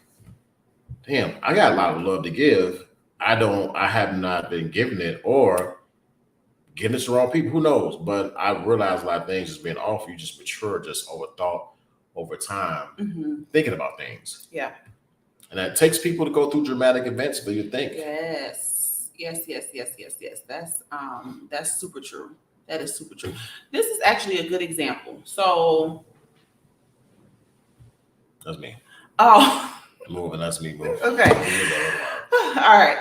S1: damn, I got a lot of love to give. I have not been giving it, or giving it to the wrong people. Who knows? But I realized a lot of things just being off. You just mature, just overthought over time, thinking about things. Yeah. And it takes people to go through dramatic events for you to think.
S2: Yes. That's super true. That is super true. This is actually a good example. So
S1: that's me.
S2: Oh.
S1: Moving. That's me moving.
S2: Okay. All right.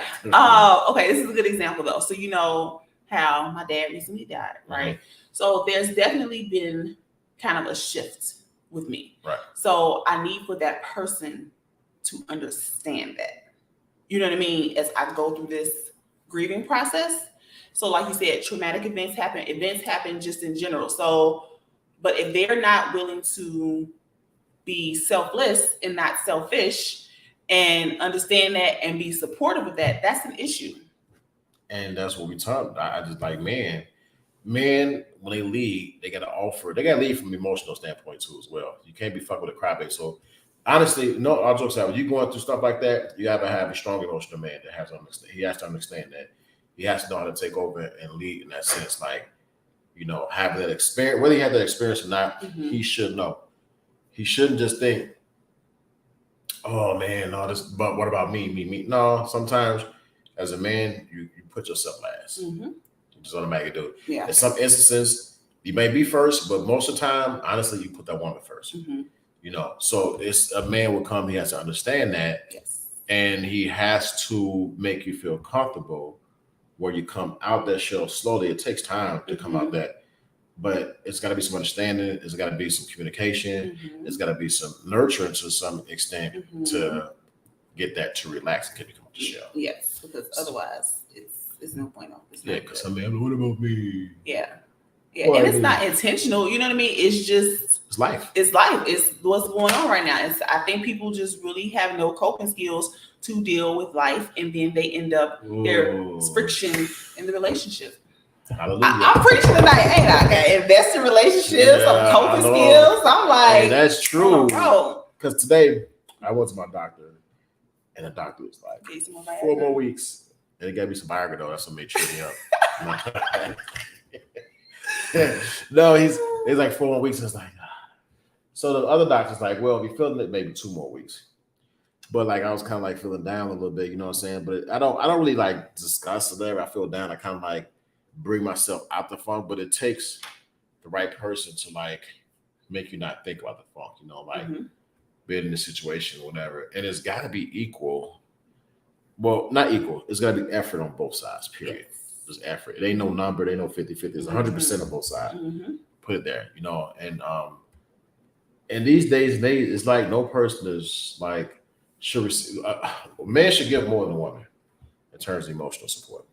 S2: Okay. This is a good example though. So you know how my dad recently died, right? So there's definitely been kind of a shift with me.
S1: Right.
S2: So I need for that person to understand that. You know what I mean? As I go through this grieving process. So like you said, traumatic events happen just in general. So, but if they're not willing to be selfless and not selfish, and understand that and be supportive of that, that's an issue.
S1: And that's what we talk about. I just like men when they lead, they got to offer. They got to lead from an emotional standpoint too, as well. You can't be fucking with a crybaby. So honestly, no, all jokes aside, when you going through stuff like that, you got to have a strong emotional man that has to understand. He has to understand that. He has to know how to take over and lead in that sense. Like, having that experience, whether he had that experience or not, he should know. He shouldn't just think, oh man, no, this. But what about me? No, sometimes as a man, you put yourself last. You just automatically do it.
S2: Yeah.
S1: In some instances, you may be first, but most of the time, honestly, you put that woman first. So it's a man will come. He has to understand that,
S2: Yes.
S1: and he has to make you feel comfortable where you come out that shell slowly. It takes time to come out that. But it's got to be some understanding. It's got to be some communication. It's got to be some nurturing to some extent to get that to relax and get you come out the shell.
S2: Yes, because otherwise it's no point.
S1: Because I mean, what about me?
S2: Yeah, well, and it's not intentional. You know what I mean? It's just
S1: it's life.
S2: It's life. It's what's going on right now. I think people just really have no coping skills to deal with life, and then they end up there's friction in the relationship.
S1: Hallelujah.
S2: I'm preaching tonight, ain't I? Got invest in relationships, some coping skills. I'm like,
S1: hey, that's true.
S2: Bro.
S1: Because today I went to my doctor, and the doctor was like, 4 more weeks. And he gave me some Viagra, though. That's what made me up. No, he's like 4 more weeks. And it's like, So the other doctor's like, well, if you're feeling it, maybe 2 more weeks. But like I was kind of like feeling down a little bit, you know what I'm saying? But I don't really like discuss it there. I feel down. I kind of like bring myself out the funk, but it takes the right person to like make you not think about the funk, like being in the situation or whatever. And it's got to be equal. Well, not equal. It's got to be effort on both sides, period. There's effort. It ain't no number. It ain't no 50-50. It's 100% on both sides. Put it there, and these days, it's like no person is like, should receive, a man should give more than a woman in terms of emotional support.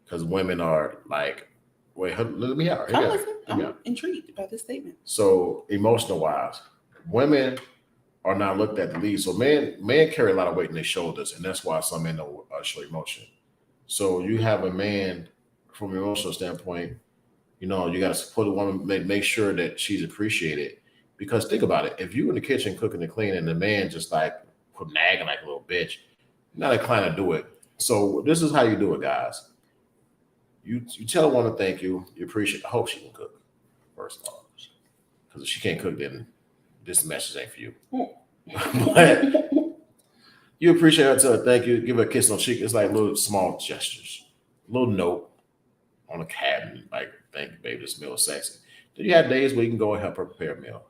S1: Because women are like, wait, let me out.
S2: I'm intrigued by this statement.
S1: So emotional wise, women are not looked at the lead. So men carry a lot of weight in their shoulders, and that's why some men don't show emotion. So you have a man from an emotional standpoint, you got to support a woman, make sure that she's appreciated. Because think about it, if you in the kitchen cooking and cleaning, and the man just like nagging like a little bitch, you're not inclined to do it. So this is how you do it, guys. You tell a woman thank you, you appreciate. I hope she can cook, first of all, because if she can't cook, then this message ain't for you. But you appreciate her, tell her thank you, give her a kiss on the cheek. It's like little small gestures, a little note on a cabinet, like thank you, baby, this meal is sexy. Then you have days where you can go and help her prepare a meal.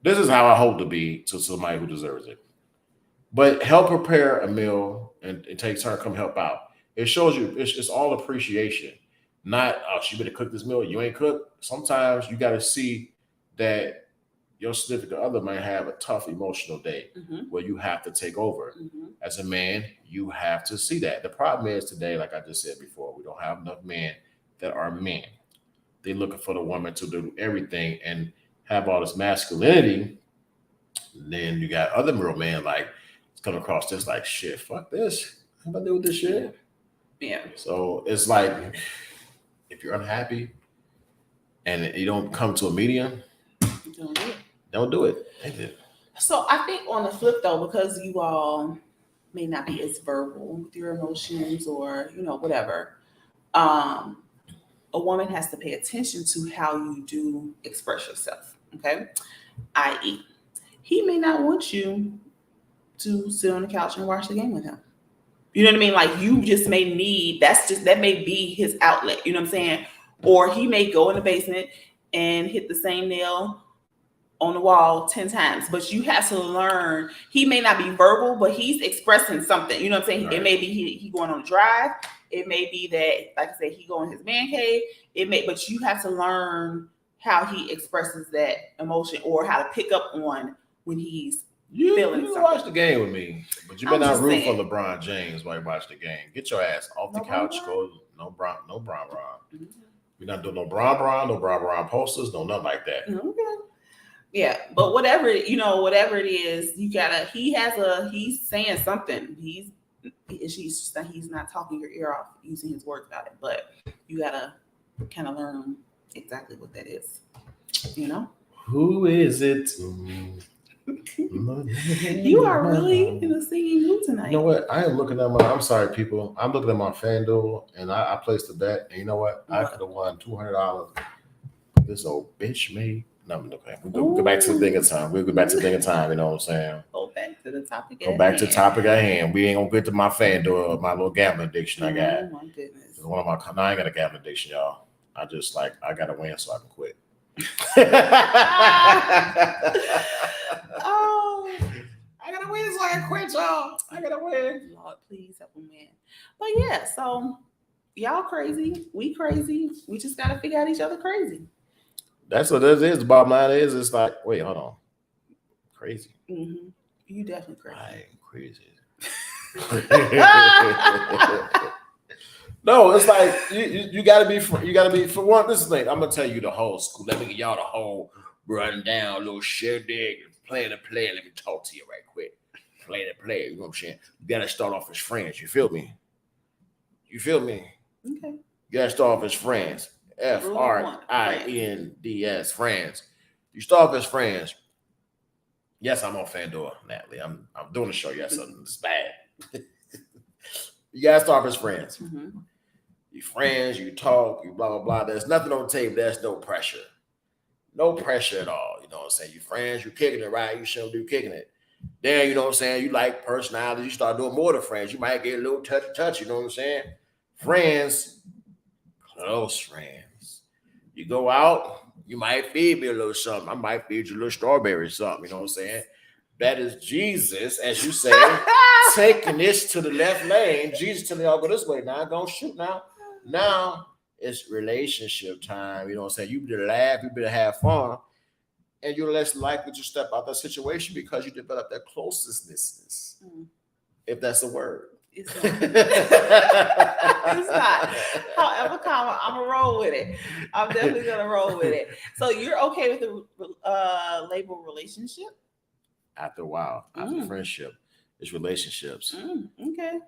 S1: This is how I hope to be to somebody who deserves it. But help prepare a meal and take turn, come help out. It shows you it's all appreciation. Not, oh, she better cook this meal. You ain't cooked. Sometimes you got to see that your significant other might have a tough emotional day where you have to take over. As a man, you have to see that. The problem is today, like I just said before, we don't have enough men that are men. They're looking for the woman to do everything and have all this masculinity. And then you got other real men like come across this like, shit, fuck this. How about do with this shit?
S2: Yeah.
S1: So it's like, if you're unhappy and you don't come to a medium, don't do it.
S2: So I think on the flip though, because you all may not be as verbal with your emotions or, whatever, a woman has to pay attention to how you do express yourself. Okay. I.e., he may not want you to sit on the couch and watch the game with him. You know what I mean? Like you just may need, that may be his outlet. You know what I'm saying? Or he may go in the basement and hit the same nail on the wall 10 times, but you have to learn. He may not be verbal, but he's expressing something. You know what I'm saying? Right. It may be he going on a drive. It may be that, like I said, he go in his man cave. But you have to learn how he expresses that emotion or how to pick up on when he's feeling something. You watch
S1: the game with me, but you better not root for LeBron James while you watch the game. Get your ass off the couch. Go no Bron.
S2: Mm-hmm.
S1: We're not doing no Bron, no Bron posters, no nothing like that.
S2: Okay. Yeah, but whatever it is, you gotta. He's saying something. He's not talking your ear off using his words about it, but you gotta kind of learn exactly what that is. You know.
S1: Who is it?
S2: You are really in a singing mood tonight.
S1: You know what? I am looking at my. I'm sorry, people. I'm looking at my FanDuel, and I placed a bet. And you know what? I could have won $200. This old bitch made. No, I'm okay. We'll go back to the thing of time. We'll go back to the thing of time. You know what I'm saying?
S2: Go back to the topic.
S1: Go back to the topic at hand. We ain't gonna get to my FanDuel, my little gambling addiction I got.
S2: Oh my goodness.
S1: One of my. No, I ain't got a gambling addiction, y'all. I just I gotta win so I can quit.
S2: Oh,
S1: I gotta win so I can quit, y'all. I gotta win.
S2: Lord, please help me, man. But yeah, so y'all crazy, we crazy. We just gotta figure out each other crazy.
S1: That's what it is. The bottom line is, it's like, wait, hold on, crazy.
S2: Mm-hmm. You definitely crazy.
S1: I ain't crazy. No, it's like you gotta be for one. This is the thing. I'm gonna tell you the whole school. Let me get y'all the whole rundown, little shindig, play. Let me talk to you right quick. Play. You know what I'm saying? You gotta start off as friends. You feel me?
S2: Okay.
S1: You gotta start off as friends. FRIENDS, friends. You start off as friends. Yes, I'm on FanDuel, Natalie. I'm doing the show. Yes, it's bad. You gotta start off as friends.
S2: Mm-hmm.
S1: You friends, you talk, you blah blah blah. There's nothing on the table. There's no pressure. No pressure at all. You know what I'm saying? You friends, you kicking it, right? You shouldn't be kicking it. Then you know what I'm saying? You like personality, you start doing more than friends. You might get a little touch, you know what I'm saying? Friends, close friends. You go out, you might feed me a little something. I might feed you a little strawberry or something, you know what I'm saying? That is Jesus, as you say, taking this to the left lane. Jesus telling y'all go this way now, go shoot now. Now it's relationship time, you know what I'm saying? You better laugh, you better have fun, and you're less likely to step out that situation because you develop that closeness, if that's a word.
S2: It's not. It's not. However, I'm gonna roll with it. I'm definitely gonna roll with it. So you're okay with the label relationship?
S1: After a while, after friendship, it's relationships.
S2: Okay,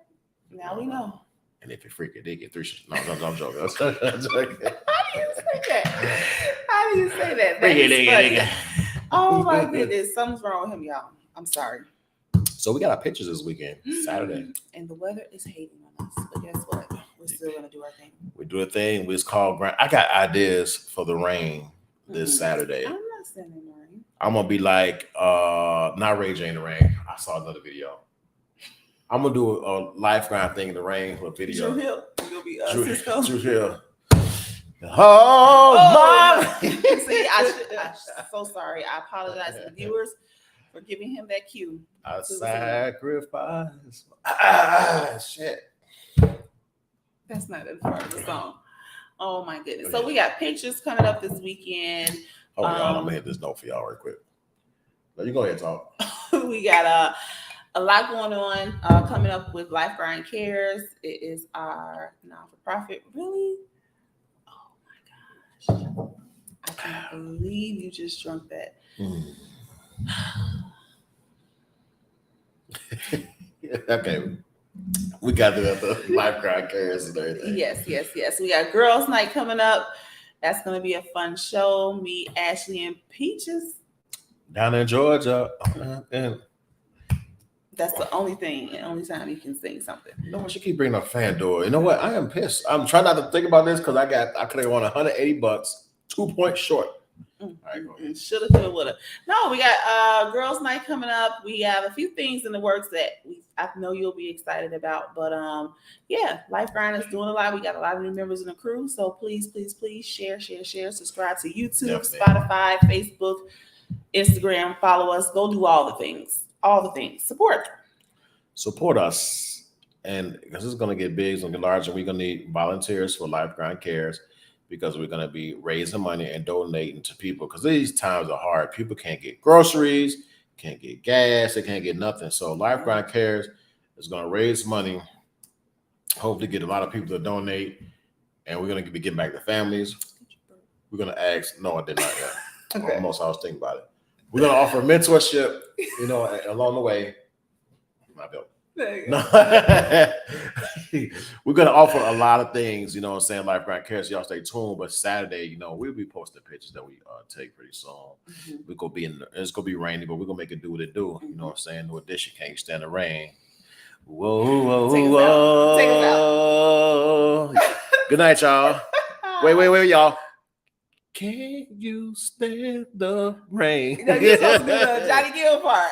S2: now we know.
S1: And if you're freaking, they get 3. No, I'm joking. I'm joking.
S2: How do you say that? That is funny. Oh my goodness, something's wrong with him, y'all. I'm sorry.
S1: So we got our pictures this weekend, Saturday.
S2: And the weather is hating on us. But guess what? We're still going to do our thing.
S1: We do a thing. It's called I got ideas for the rain this Saturday.
S2: I'm not sending the rain.
S1: I'm going to be like, not Ray J in the rain. I saw another video. I'm going to do a life grind thing in the rain with video.
S2: Drew Hill. You'll be
S1: Cisco. Drew Hill. Oh my.
S2: See, I'm so sorry. I apologize to the viewers for giving him that cue.
S1: I sacrifice. Shit.
S2: That's not as part of the song. Oh my goodness. So we got pictures coming up this weekend.
S1: Oh, I'm gonna hit this note for y'all right quick. No, you go ahead and talk.
S2: We got a lot going on coming up with Life Grind Cares. It is our non-for-profit. Really? Oh my gosh. I can't believe you just drunk that.
S1: Okay. We got the Life Grind Cares and everything.
S2: Yes. We got Girls Night coming up. That's going to be a fun show. Me, Ashley, and Peaches.
S1: Down in Georgia.
S2: That's the only thing and only time you can sing something.
S1: You know what? She keep bringing up FanDuel. You know what? I am pissed. I'm trying not to think about this because I could have won $180, 2 points short.
S2: Shoulda, coulda, woulda. No, we got Girls Night coming up. We have a few things in the works that I know you'll be excited about. But yeah, Life Grind is doing a lot. We got a lot of new members in the crew. So please share. Subscribe to YouTube, Spotify, Facebook, Instagram. Follow us. Go do all the things. Support
S1: us. And because it's going to get big, it's going to get large, and we're going to need volunteers for Life Grind Cares, because we're going to be raising money and donating to people, because these times are hard. People can't get groceries, can't get gas, they can't get nothing. So Life Grind Cares is going to raise money, hopefully get a lot of people to donate, and we're going to be getting back to families. We're going to ask, no, I did not yet.
S2: Okay.
S1: Almost, I was thinking about it. We're gonna offer mentorship, you know, along the way. My belt. No. We're gonna offer a lot of things, you know what I'm saying, Life Brand Cares. Y'all stay tuned. But Saturday, you know, we'll be posting pictures that we take pretty soon. We're gonna be it's gonna be rainy, but we're gonna make it do what it do. You know what I'm saying? No addition, can't stand the rain. Whoa, whoa, whoa.
S2: Take us out.
S1: Good night, y'all. Wait, y'all. Can you stand the rain?
S2: You know, you're supposed to do the Johnny Gill part.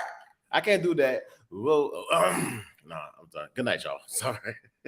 S1: I can't do that. Whoa. Nah, I'm done. Good night, y'all. Sorry.